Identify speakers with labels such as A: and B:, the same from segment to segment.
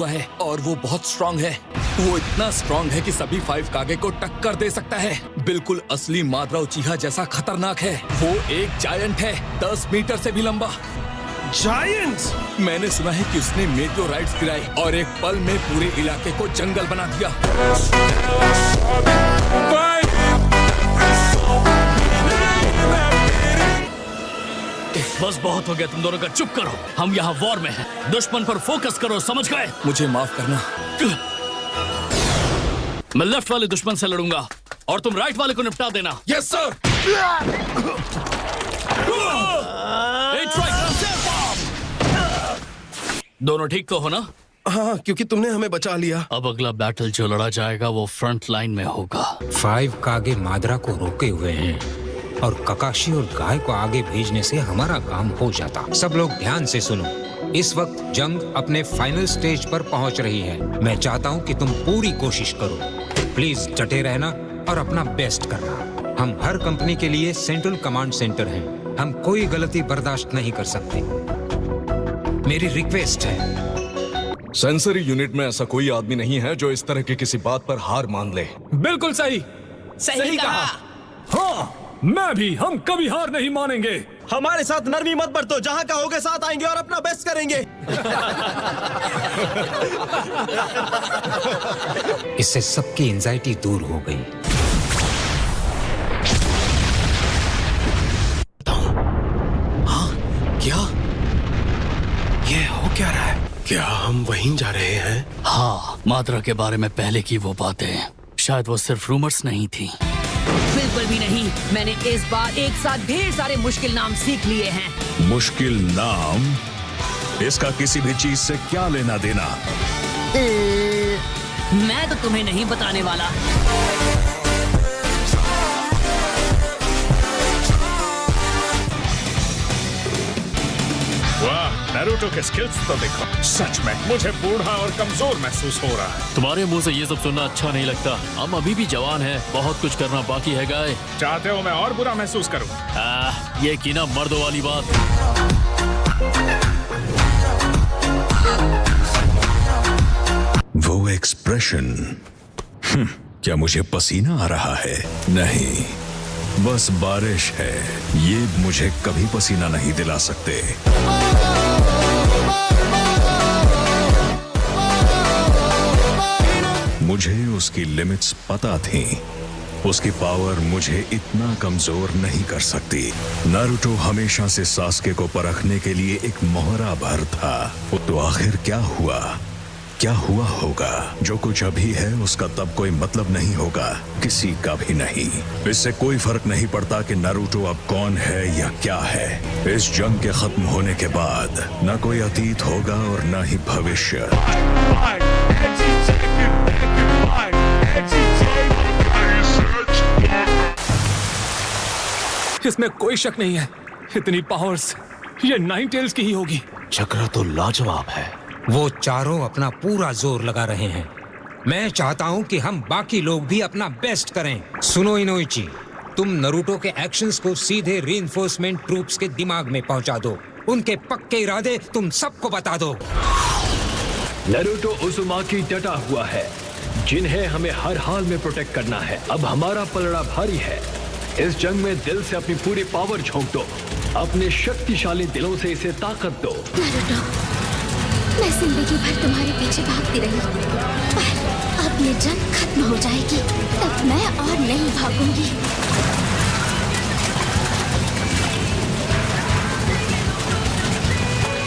A: हुआ है और वो बहुत स्ट्रांग है। वो इतना स्ट्रांग है कि सभी 5 कागे को टक्कर दे सकता है। बिल्कुल असली माद्रा उचीहा जैसा खतरनाक है। वो एक जायंट है, 10 मीटर से भी लंबा।
B: जायंट्स?
A: मैंने सुना है कि उसने मेटेओराइट्स गिराई और एक पल में पूरे इलाके को जंगल बना दिया।
C: बस बहुत हो गया तुम दोनों का, चुप करो। हम यहाँ वॉर में हैं। दुश्मन पर फोकस करो, समझ गए?
A: मुझे माफ करना।
C: मैं लेफ्ट वाले दुश्मन से लड़ूंगा और तुम राइट वाले को निपटा देना।
A: Yes sir.
C: दोनों ठीक तो हो ना?
B: हाँ, क्योंकि तुमने हमें बचा लिया।
C: अब अगला बैटल जो लड़ा जाएगा वो फ्रंट लाइन में होगा।
D: 5 कागे माद्रा को रोके हुए हैं और ककाशी और गाय को आगे भेजने से हमारा काम हो जाता। सब लोग ध्यान से सुनो। इस वक्त जंग अपने फाइनल स्टेज पर पहुंच रही है। मैं चाहता हूं कि तुम पूरी कोशिश करो। प्लीज डटे रहना और अपना बेस्ट करना। हम हर कंपनी के लिए सेंट्रल कमांड सेंटर हैं। हम कोई गलती बर्दाश्त नहीं कर सकते। मेरी रिक्वेस्ट है।
E: सेंसरी यूनिट में ऐसा कोई आदमी नहीं है जो इस तरह की किसी बात पर हार मान ले।
B: बिल्कुल सही।
F: सही कहा।
B: हाँ, मैं भी। हम कभी हार नहीं मानेंगे।
F: हमारे साथ नरमी मत बरतो, जहाँ कहोगे साथ आएंगे और अपना बेस्ट करेंगे।
D: इससे सबकी एंजाइटी दूर हो गई।
B: हाँ, क्या ये हो क्या रहा है? क्या हम वहीं जा रहे हैं?
C: हाँ, माद्रा के बारे में पहले की वो बातें शायद वो सिर्फ रूमर्स नहीं थी।
G: बिल्कुल भी नहीं। मैंने इस बार एक साथ ढेर सारे मुश्किल नाम सीख लिए हैं।
H: मुश्किल नाम? इसका किसी भी चीज से क्या लेना देना?
G: मैं तो तुम्हें नहीं बताने वाला।
H: वाह, नारुतो के स्किल्स तो देखो। सच में मुझे बूढ़ा और कमजोर महसूस हो रहा है।
C: तुम्हारे मुंह से ये सब सुनना अच्छा नहीं लगता। हम अभी भी जवान हैं, बहुत कुछ करना बाकी है गाय।
H: चाहते हो मैं और बुरा महसूस करूं?
C: ये की ना मर्दों वाली बात।
H: वो एक्सप्रेशन, क्या मुझे पसीना आ रहा है? नहीं, बस बारिश है। ये मुझे कभी पसीना नहीं दिला सकते। मुझे उसकी लिमिट्स पता थी। उसकी पावर मुझे इतना कमजोर नहीं कर सकती। नारुतो हमेशा से सास्के को परखने के लिए एक मोहरा भर था। तो आखिर क्या हुआ? क्या हुआ होगा? जो कुछ अभी है उसका तब कोई मतलब नहीं होगा, किसी का भी नहीं। इससे कोई फर्क नहीं पड़ता कि नारुतो अब कौन है या क्या है। इस जंग के खत्म होने के बाद न कोई अतीत होगा और न ही भविष्य।
B: इसमें कोई शक नहीं है, इतनी पावर्स ये 9 टेल्स की ही होगी।
F: चक्रा तो लाजवाब है।
D: वो चारों अपना पूरा जोर लगा रहे हैं। मैं चाहता हूं कि हम बाकी लोग भी अपना बेस्ट करें। सुनो इनोइची, तुम नारुतो के एक्शंस को सीधे रीइंफोर्समेंट ट्रूप्स के दिमाग में पहुंचा दो। उनके पक्के इरादे तुम सबको बता दो।
I: नारुतो उज़ुमाकी डटा हुआ है, जिन्हें हमें हर हाल में प्रोटेक्ट करना है। अब हमारा पलड़ा भारी है। इस जंग में दिल से अपनी पूरी पावर झोंक दो। अपने शक्तिशाली दिलों से इसे ताकत दो।
J: नारुतो, मैं जिंदगी भर तुम्हारे पीछे भागती रही, पर अब ये जंग खत्म हो जाएगी, तब मैं और नहीं भागूंगी।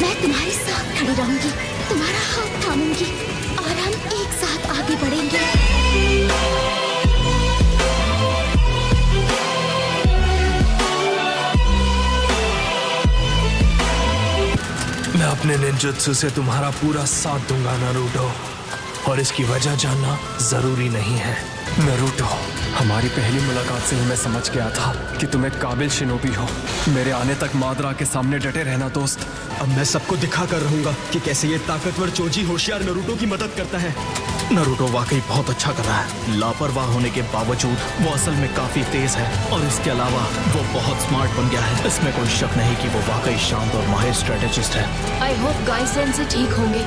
J: मैं तुम्हारे साथ खड़ी रहूंगी, तुम्हारा हाथ थामूंगी और हम एक साथ आगे बढ़ेंगे।
B: मैं अपने निंजुत्सु से तुम्हारा पूरा साथ दूंगा नारुतो, और इसकी वजह जानना जरूरी नहीं है। नारुतो, हमारी पहली मुलाकात से ही मैं समझ गया था कि तुम एक काबिल शिनोबी हो। मेरे आने तक माद्रा के सामने डटे रहना दोस्त।
F: अब मैं सबको दिखा कर रहूंगा कि कैसे ये ताकतवर चोजी होशियार नारुतो की मदद करता है। नारुतो वाकई बहुत अच्छा कर रहा है। लापरवाह होने के बावजूद वो असल में काफी तेज है, और इसके अलावा वो बहुत स्मार्ट बन गया है। इसमें कोई शक नहीं कि वो वाकई शांत और माहिर स्ट्रेटेजिस्ट है।
J: आई होप गाय सेंसे ठीक होंगे।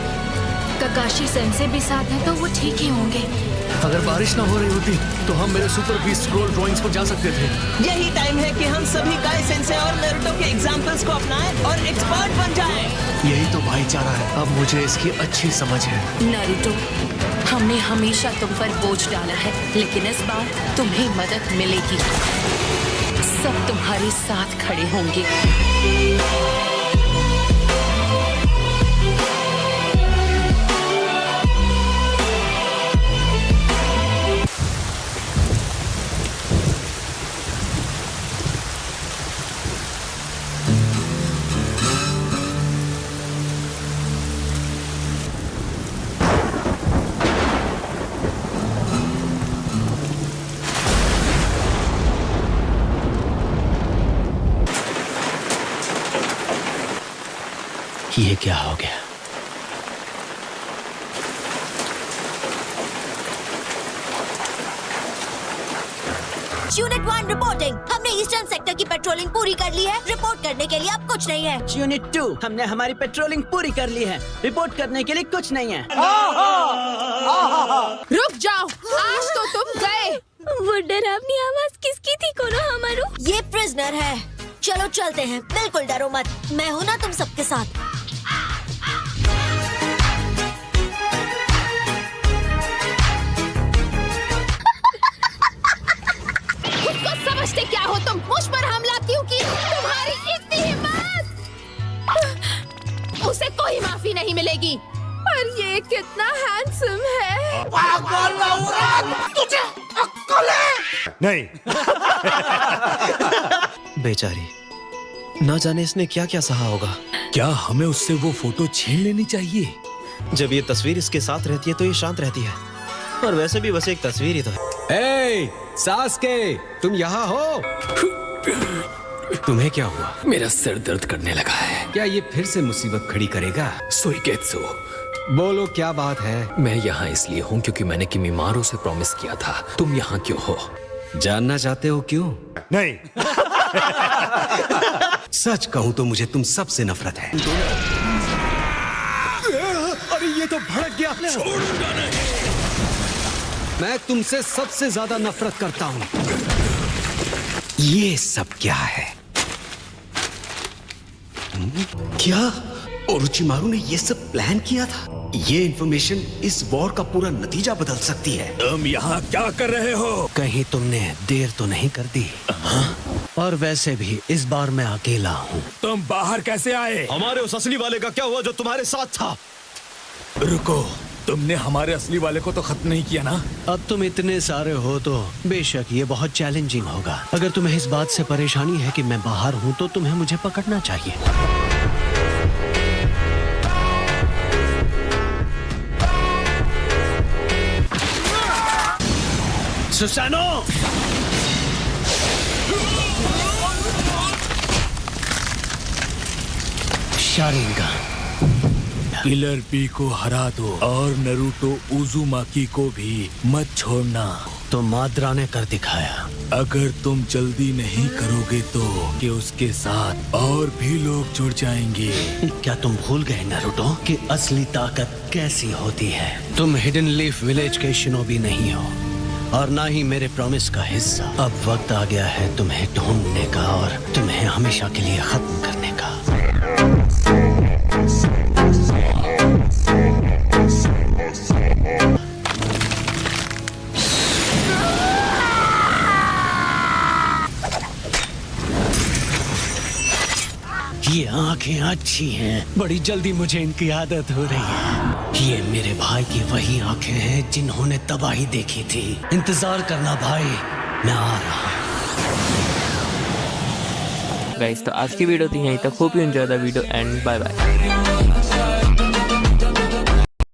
J: ककाशी सेंसे भी साथ है तो वो ठीक ही होंगे।
B: अगर बारिश ना हो रही होती तो हम मेरे सुपर बीस्ट स्क्रॉल ड्राइंग्स पर जा सकते थे।
K: यही टाइम है कि हम सभी गाय सेंसे और नारुतो के एग्जाम्पल्स को अपनाएं और एक्सपर्ट बन जाएं।
B: यही तो भाईचारा है। अब मुझे इसकी अच्छी समझ है।
L: नारुतो, हमने हमेशा तुम पर बोझ डाला है, लेकिन इस बार तुम्हें मदद मिलेगी। सब तुम्हारे साथ खड़े होंगे।
F: ये क्या हो गया?
M: Unit 1 reporting. हमने ईस्टर्न सेक्टर की पेट्रोलिंग पूरी कर ली है। रिपोर्ट करने के लिए अब कुछ नहीं है।
K: यूनिट 2, हमने हमारी पेट्रोलिंग पूरी कर ली है। रिपोर्ट करने के लिए कुछ नहीं है।
J: रुक जाओ, आज तो तुम गए।
M: वो डरावनी आवाज किसकी थी कोनो हमारू? ये प्रिजनर है। चलो चलते हैं। बिल्कुल डरो मत, मैं हूँ ना तुम सबके साथ।
J: समझते क्या हो तुम? मुझ पर हमला क्यों की? तुम्हारी इतनी हिम्मत! उसे कोई माफी नहीं मिलेगी। पर ये कितना हैंडसम है। तुझे अक्ल है?
F: नहीं। बेचारी, ना जाने इसने क्या क्या सहा होगा।
A: क्या हमें उससे वो फोटो छीन लेनी चाहिए?
F: जब ये तस्वीर इसके साथ रहती है तो ये शांत रहती है, और वैसे भी बस एक तस्वीर ही तो है।
D: ए, सास्के, तुम यहाँ हो? तुम्हें क्या हुआ?
C: मेरा सिर दर्द करने लगा है।
D: क्या ये फिर से मुसीबत खड़ी करेगा?
C: सुइगेत्सु,
D: बोलो क्या बात है?
C: मैं यहाँ इसलिए हूँ क्योंकि मैंने किमिमारो से प्रॉमिस किया था। तुम यहाँ क्यों हो?
D: जानना चाहते हो क्यों?
F: नहीं।
D: सच कहूँ तो मुझे तुम सबसे नफरत है।
F: अरे ये तो भड़क गया।
A: छोड़ूंगा नहीं।
D: मैं तुमसे सबसे ज्यादा नफरत करता हूँ। ये सब क्या है? क्या ओरोचिमारू ने ये सब प्लान किया था? ये इंफॉर्मेशन इस वॉर का पूरा नतीजा बदल सकती है।
A: तुम यहाँ क्या कर रहे हो?
F: कहीं तुमने देर तो नहीं कर दी? और वैसे भी इस बार मैं अकेला हूँ।
A: तुम बाहर कैसे आए?
F: हमारे उस असली वाले का क्या हुआ जो तुम्हारे साथ था?
A: रुको, तुमने हमारे असली वाले को तो खत्म नहीं किया ना?
F: अब तुम इतने सारे हो तो बेशक ये बहुत चैलेंजिंग होगा। अगर तुम्हें इस बात से परेशानी है कि मैं बाहर हूँ तो तुम्हें मुझे पकड़ना चाहिए। सुसानो! शारिंगन।
A: किलर बी को हरा दो और नारुतो उज़ुमाकी को भी मत छोड़ना।
F: तो माद्रा ने कर दिखाया।
A: अगर तुम जल्दी नहीं करोगे तो कि उसके साथ और भी लोग जुड़ जाएंगे।
F: क्या तुम भूल गए नारुतो कि असली ताकत कैसी होती है? तुम हिडन लीफ विलेज के शिनोबी नहीं हो और ना ही मेरे प्रॉमिस का हिस्सा। अब वक्त आ गया है तुम्हें ढूंढने का और तुम्हें हमेशा के लिए खत्म करने का। ये आंखें अच्छी हैं, बड़ी जल्दी मुझे इनकी आदत हो रही है। ये मेरे भाई की वही आंखें हैं जिन्होंने तबाही देखी थी। इंतजार करना भाई, मैं आ रहा हूँ।
N: गाइस, तो आज की वीडियो थी यहीं तक। Hope you enjoy the video and bye bye.